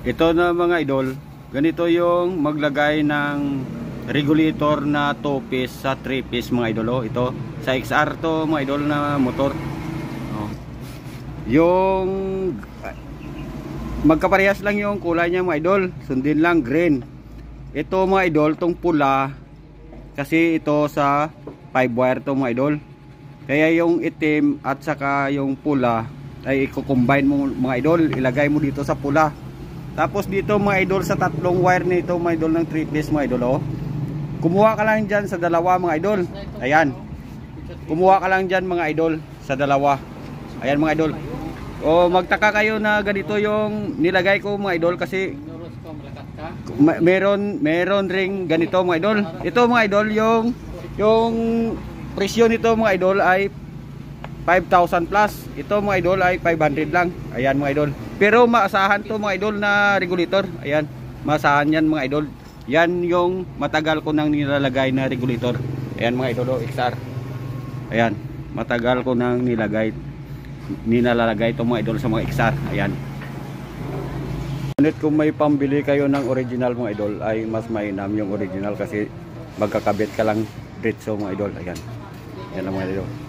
Ito na mga idol, ganito yung maglagay ng regulator na 2 piece sa 3 piece mga idol. Oh, ito sa XR to mga idol na motor. Oh. Yung magkaparehas lang yung kulay niya mga idol, sundin lang green. Ito mga idol, tong pula kasi ito sa 5 wire to mga idol. Kaya yung itim at saka yung pula ay i-combine mo mga idol, ilagay mo dito sa pula. Tapos dito mga idol sa 3 wire nito mga idol ng 3 piece mga idol. Oh. Kumuha ka lang dyan sa dalawa mga idol. Ayan. Kumuha ka lang dyan mga idol sa dalawa. Ayan mga idol. O magtaka kayo na ganito yung nilagay ko mga idol kasi meron ring ganito mga idol. Ito mga idol yung presyo nito mga idol ay 5,000 plus. Ito mga idol ay 500 lang. Ayan mga idol. Pero maasahan to mga idol na regulator. Ayan, maasahan yan mga idol. Yan yung matagal ko nang nilalagay na regulator. Ayan mga idol, oh, XR. Ayan, matagal ko nang nilalagay ito mga idol sa mga XR. Ayan. Ngunit kung may pambili kayo ng original mga idol ay mas mainam yung original kasi magkakabit ka lang diretso mga idol. Ayan. Yan lang mga idol.